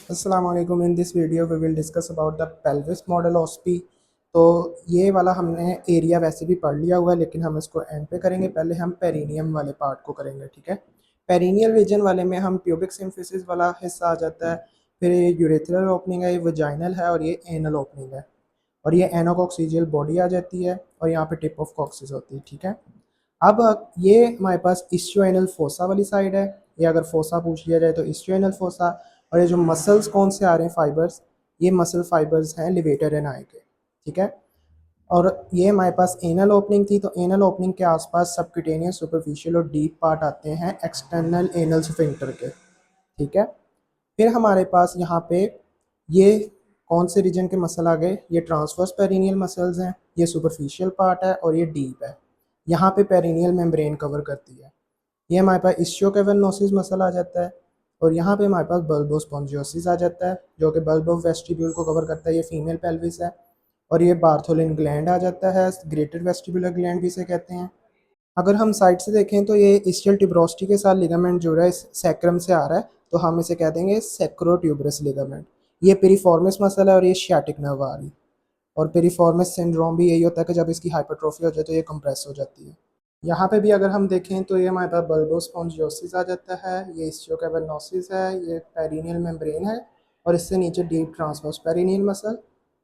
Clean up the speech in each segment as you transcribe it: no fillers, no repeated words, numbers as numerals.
Assalamualaikum। In this video we will discuss about the pelvis model OSPE. तो ये वाला हमने एरिया वैसे भी पढ़ लिया हुआ है, लेकिन हम इसको एंड पे करेंगे। पहले हम पेरिनियम वाले पार्ट को करेंगे, ठीक है। पेरिनियल रीजन वाले में हम प्यूबिक सिम्फिसिस वाला हिस्सा आ जाता है, फिर ये यूरेथ्रल ओपनिंग है, ये वजाइनल है और ये एनल ओपनिंग है, और ये एनोकॉक्सीजियल बॉडी आ जाती है, और यहाँ पे टिप ऑफ कॉक्सिस होती है, ठीक है। अब ये हमारे पास इस्च्योएनल फोसा वाली साइड है। ये अगर फोसा पूछ लिया जाए तो इस्च्योएनल फोसा। और ये जो मसल्स कौन से आ रहे हैं फाइबर्स, ये मसल फाइबर्स हैं लिवेटर एनाई के, ठीक है। और ये हमारे पास एनल ओपनिंग थी, तो एनल ओपनिंग के आसपास सबक्यूटेनियस, सुपरफिशियल और डीप पार्ट आते हैं एक्सटर्नल एनल स्फिंक्टर के, ठीक है। फिर हमारे पास यहाँ पे ये कौन से रीजन के मसल आ गए, ये ट्रांसवर्स पेरिनियल मसल्स हैं, ये सुपरफिशियल पार्ट है और ये डीप है। यहाँ पे पेरिनियल मेम्ब्रेन कवर करती है। ये हमारे पास इस्चियोकेवेनोसिस मसल आ जाता है, और यहाँ पे हमारे पास बल्बोस्पोंजियोसिस आ जाता है, जो कि बल्ब ऑफ वेस्टिब्यूल को कवर करता है। ये फीमेल पेल्विस है। और ये बार्थोलिन ग्लैंड आ जाता है, ग्रेटर वेस्टिबुलर ग्लैंड भी इसे कहते हैं। अगर हम साइड से देखें तो ये इस्चियल ट्यूबरोस्टी के साथ लिगामेंट जुड़ा है, सैक्रम से आ रहा है, तो हम इसे कह देंगे सैक्रोट्यूबरस लिगामेंट। ये पेरिफॉर्मिस मसल है और ये शियाटिक नर्व आ रही। और पेरिफॉर्मिस सिंड्रोम भी यही होता है कि जब इसकी हाइपरट्रोफी हो जाए तो ये कंप्रेस हो जाती है। यहाँ पे भी अगर हम देखें तो ये हमारे पास बल्बोस्पोंजियोसिस आ जाता है, ये इस्चियोकेवेनोसिस है, ये पेरिनियल मेम्ब्रेन है, और इससे नीचे डीप ट्रांसवर्स पेरिनियल मसल,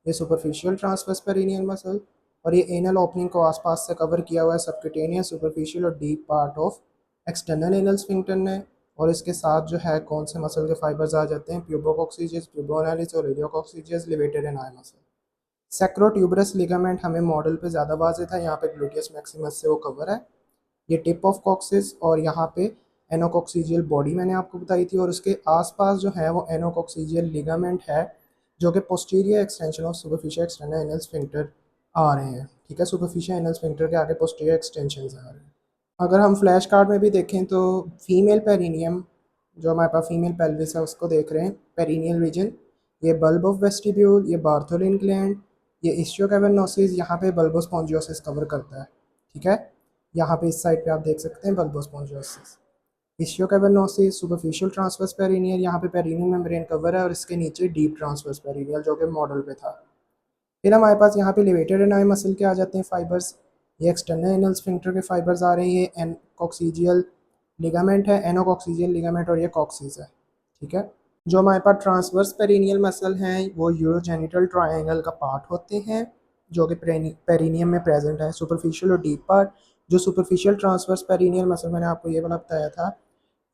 ये सुपरफिशियल ट्रांसवर्स पेरिनियल मसल, और ये एनल ओपनिंग को आसपास से कवर किया हुआ है सबक्यूटेनियस, सुपरफिशियल और deep part of external anal sphincter ने। और इसके साथ जो है कौन से मसल के फाइबर्स आ जाते हैं, प्यूबोकॉक्सीजियस, प्यूबोनालिस और रेडियोकॉक्सीजियस, लिवेटेड एनाई मसल। सैक्रोट्यूबरस लिगामेंट हमें मॉडल पे ज़्यादा वाज़ेह था, यहाँ पे ग्लूटियस मैक्सिमस से वो कवर है। ये टिप ऑफ कॉक्सिस, और यहाँ पे एनोकॉक्सीजियल बॉडी मैंने आपको बताई थी, और उसके आसपास जो है वो एनोकॉक्सीजियल लिगामेंट है, जो कि posterior extension of superficial external anal sphincter आ रहे हैं, ठीक है। सुपरफिशियल एनल स्फिंक्टर के आगे पोस्टीरियर एक्सटेंशन आ रहे हैं। अगर हम फ्लैश कार्ड में भी देखें तो फीमेल पेरिनियम, जो हमारे पास फीमेल पेल्विस है उसको देख रहे हैं, पेरिनियल रीजन, ये बल्ब ऑफ वेस्टिब्यूल, ये बार्थोलिन ग्लैंड, ये इस्चियोकेवेनोसिस, यहाँ पे बल्बोस्पोंजियोसिस कवर करता है, ठीक है। यहाँ पे इस साइड पे आप देख सकते हैं बल्बोस्पोंजियोसिस, इस्चियोकेवेनोसिस, सुपरफिशियल ट्रांसवर्स पेरिनियल, यहाँ पे पेरिनियल मेम्ब्रेन कवर है, और इसके नीचे डीप ट्रांसवर्स पेरिनियल जो कि मॉडल पे था। फिर हमारे पास यहाँ पे लिवेटेड एनाई मसल के आ जाते हैं फाइबर्स, ये एक्सटर्नल एनल स्फिंक्टर के फाइबर्स आ रहे हैं, ये एनकॉक्सीजियल लिगामेंट है, एनोकॉक्सीजियल लिगामेंट, और ये कॉक्सिस है, ठीक है। जो हमारे पास ट्रांसवर्स पेरिनियल मसल हैं वो यूरोजेनिटल ट्रायंगल का पार्ट होते हैं, जो कि पेरिनियम में प्रेजेंट है, सुपरफिशियल और डीप पार्ट। जो सुपरफिशियल ट्रांसवर्स पेरिनियल मसल मैंने आपको ये वाला बताया था,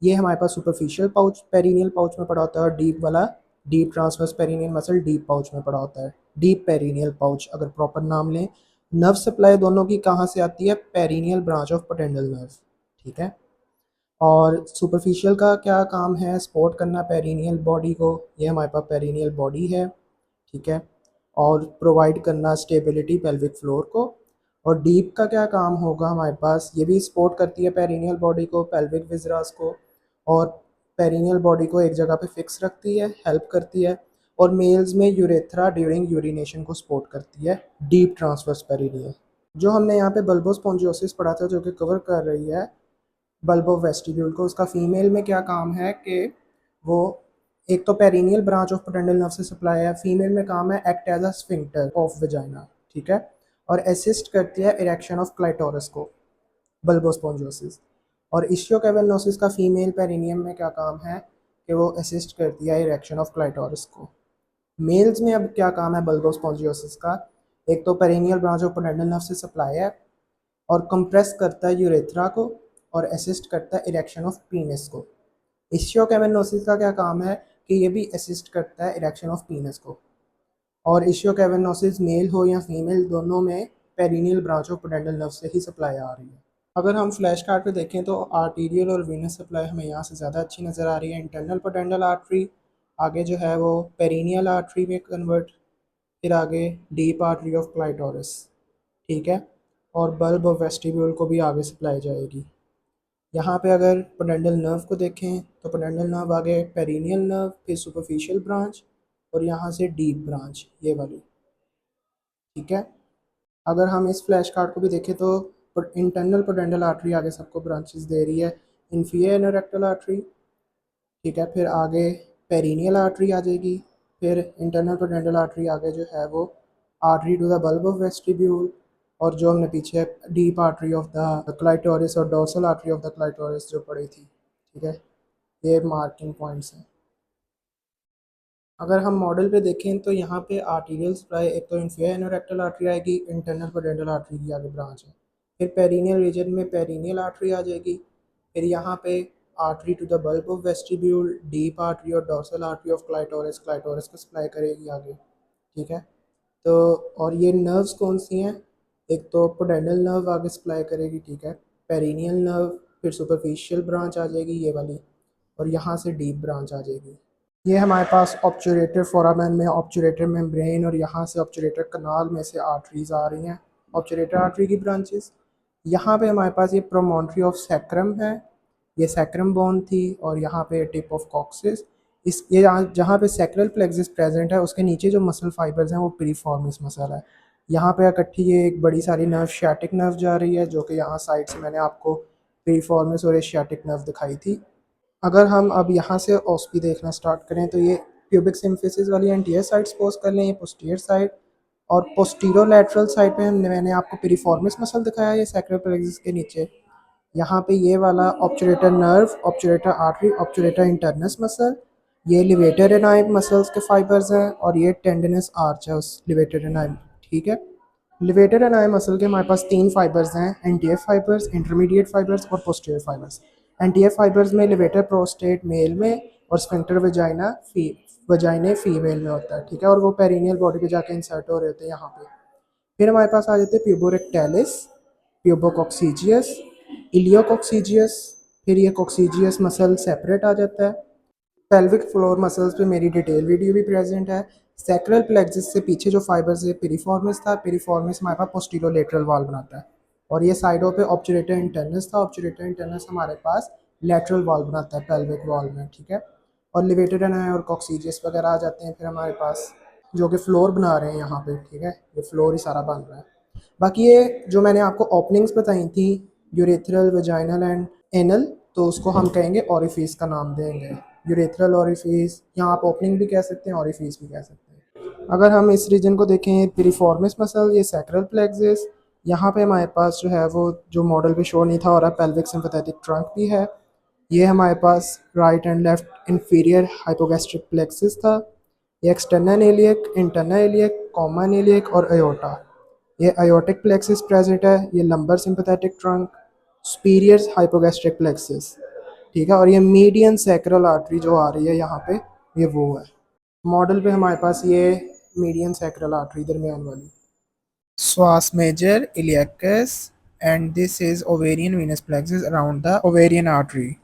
ये हमारे पास सुपरफिशियल पाउच पेरिनियल पाउच में पड़ा होता है, और डीप वाला deep transverse perineal muscle deep pouch में पड़ा होता है। डीप पेरिनियल पाउच अगर प्रॉपर नाम लें। नर्व सप्लाई दोनों की कहाँ से आती है, perennial branch of pudendal nerve, ठीक है। और सुपरफिशियल का क्या काम है, सपोर्ट करना पेरिनियल बॉडी को, ये हमारे पास पेरिनियल बॉडी है, ठीक है। और प्रोवाइड करना स्टेबिलिटी पेल्विक फ्लोर को। और डीप का क्या काम होगा हमारे पास, ये भी सपोर्ट करती है पेरिनियल बॉडी को, पेल्विक विजरास को, और पेरिनियल बॉडी को एक जगह पे फिक्स रखती है, हेल्प करती है। और मेल्स में यूरेथ्रा ड्यूरिंग यूरिनेशन को सपोर्ट करती है, डीप ट्रांसवर्स पेरिनियल। जो हमने यहाँ पे बल्बोस्पोंजियोसिस पढ़ा था, जो कि कवर कर रही है बल्ब ऑफ वेस्टिब्यूल को, उसका फीमेल में क्या काम है कि वो एक तो perineal branch of pudendal nerve से सप्लाई है, फीमेल में काम है act as a sphincter of vagina, ठीक है। और असिस्ट करती है इरेक्शन ऑफ क्लाइटोरस को, बल्बोस्पोंजियोसिस। और इस्चियोकेवेनोसिस का फीमेल पेरिनियम में क्या काम है कि वो असिस्ट करती है इरेक्शन ऑफ क्लाइटोरस को। मेल्स में अब क्या काम है बल्बोस्पोंजियोसिस का, एक तो perineal branch of pudendal nerve से सप्लाई है, और कंप्रेस करता है यूरेथ्रा को, और असिस्ट करता है इरेक्शन ऑफ पीनस को। इस्चियोकेवेनोसिस का क्या काम है कि ये भी असिस्ट करता है इरेक्शन ऑफ पीनस को। और इस्चियोकेवेनोसिस मेल हो या फीमेल, दोनों में perennial branch of pudendal nerve से ही सप्लाई आ रही है। अगर हम फ्लैश कार्ड पे देखें तो आर्टीरियल और वीनस सप्लाई हमें यहाँ से ज़्यादा अच्छी नज़र आ रही है। इंटरनल पेटेंडल आर्टरी आगे जो है वो पेरिनियल आर्टरी में कन्वर्ट, फिर आगे डीप आर्टरी ऑफ क्लाइटोरस, ठीक है। और बल्ब ऑफ वेस्टिब्यूल को भी आगे सप्लाई जाएगी। यहाँ पे अगर पेडेंटल नर्व को देखें तो पेडेंटल नर्व आगे पेरिनियल नर्व, फिर सुपरफिशियल ब्रांच, और यहाँ से डीप ब्रांच ये वाली, ठीक है। अगर हम इस फ्लैश कार्ड को भी देखें तो इंटरनल पेडेंटल आर्टरी आगे सबको ब्रांचेस दे रही है, इन्फीरियर रेक्टल आर्टरी, ठीक है। फिर आगे पेरिनियल आर्टरी आ जाएगी। फिर इंटरनल पोडेंटल आर्टरी आगे जो है वो artery to the bulb of vestibule, और जो हमने पीछे deep artery of the clitoris और dorsal artery of the clitoris जो पढ़ी थी, ठीक है। ये मार्किंग पॉइंट्स हैं। अगर हम मॉडल पे देखें तो यहाँ पे आर्टीरियल सप्लाई एक तो इंफेरियर एनोरेक्टल आर्टरी आएगी, इंटरनल पोडेंटल आर्टरी की आगे ब्रांच है। फिर पेरिनियल रीजन में पेरिनियल आर्टरी आ जाएगी। फिर यहाँ पे artery to the bulb of vestibule, deep artery और dorsal artery of clitoris, clitoris को सप्लाई करेगी आगे, ठीक है। तो और ये नर्व्स कौन सी हैं, एक तो पोडेंडल नर्व आगे सप्लाई करेगी, ठीक है। पेरिनियल नर्व, फिर सुपरफिशियल ब्रांच आ जाएगी ये वाली, और यहाँ से डीप ब्रांच आ जाएगी। ये हमारे पास ऑब्चुरेटर फोरामेन में ऑब्चुरेटर मेम्ब्रेन और यहाँ से ऑब्चुरेटर कनाल में से आर्टरीज आ रही हैं, ऑब्चुरेटर आर्टरी की ब्रांचेस। यहाँ पे हमारे पास ये प्रोमोन्ट्री ऑफ सैक्रम है, ये सैक्रम बोन थी, और यहाँ पे टिप ऑफ कॉक्सिस। इस ये जहाँ पे सैक्रल प्लेक्सिस प्रेजेंट है उसके नीचे जो मसल फाइबर्स हैं वो पिरिफॉर्मिस मसल है। यहाँ पे इकट्ठी ये एक बड़ी सारी नर्व शैटिक नर्व जा रही है, जो कि यहाँ साइड से मैंने आपको पिरिफॉर्मिस और एशियाटिक नर्व दिखाई थी। अगर हम अब यहाँ से ओस्पी देखना स्टार्ट करें तो ये प्यूबिक सिम्फिसिस वाली एंटीरियर साइड सपोज कर लें, ये पोस्टीरियर साइड, और पोस्टीरो लैटरल साइड पे मैंने आपको पिरिफॉर्मिस मसल दिखाया ये सैक्रल प्लेक्सिस के नीचे। यहाँ पे ये वाला ऑब्चुरेटर नर्व, ऑब्चुरेटर आर्टरी, ऑब्चुरेटर इंटरनस मसल, ये लिवेटर एनाइम मसल्स के फाइबर्स हैं, और ये टेंडनस आर्च है उस लिवेटर एनाइम, ठीक है। लिवेटर एनाइम मसल के हमारे पास 3 फाइबर्स हैं, एंटीएफ फाइबर्स, इंटरमीडिएट फाइबर्स और पोस्टीरियर फाइबर्स। एंटीएफ फाइबर्स में लिवेटर प्रोस्टेट मेल में और स्फिंक्टर वजाइने फीमेल में होता है, ठीक है, और वो पेरिनियल बॉडी पे जाके इंसर्ट हो रहे होते हैं यहाँ पे। फिर हमारे पास आ जाते हैं प्यूबोरेक्टालिस, प्यूबोकॉक्सीजियस, इलियोकॉक्सीजियस। फिर ये कॉक्सीजियस मसल सेपरेट आ जाता है। पेल्विक फ्लोर मसल्स पे मेरी डिटेल वीडियो भी प्रेजेंट है। सैक्रल प्लेक्सिस से पीछे जो फाइबर्स है पिरिफॉर्मिस था, पिरिफॉर्मिस हमारे पास पोस्टीरोलेटरल वॉल बनाता है, और ये साइडों पे ऑब्चुरेटर इंटरनस था, ऑब्चुरेटर इंटरनस हमारे पास लेटरल वॉल बनाता है पेल्विक वॉल में, ठीक है। और लिवेटर एनाई और कॉक्सीजियस वगैरह आ जाते हैं फिर हमारे पास, जो कि फ्लोर बना रहे हैं यहाँ पे, ठीक है, ये फ्लोर ही सारा बन रहा है। बाकी ये जो मैंने आपको ओपनिंग्स बताई थी, यूरेथ्रल, वजाइनल एंड एनल, तो उसको हम कहेंगे ऑरिफिस का नाम देंगे, यूरेथ्रल ऑरिफिस, यहाँ आप ओपनिंग भी कह सकते हैं, ऑरिफिस भी कह सकते हैं। अगर हम इस रीजन को देखें, पिरिफॉर्मिस मसल, ये सैक्रल प्लेक्सिस, यहाँ पे हमारे पास जो है वो जो मॉडल पे शो नहीं था, और पेल्विक सिंपैथेटिक ट्रंक भी है। ये हमारे पास right and left inferior hypogastric plexus था। ये external iliac, internal iliac, common iliac और अयोटा। ये अयोटिक प्लेक्सिस प्रेजेंट है, ये lumbar sympathetic trunk, superior hypogastric plexus, ठीक है, और ये मीडियन सैक्रल आर्टरी जो आ रही है यहाँ पे, ये वो है। मॉडल पे हमारे पास ये मीडियन सैक्रल आर्टरी दरमियान वाली, psoas major iliacus, and this is ovarian venous plexus around the ovarian artery.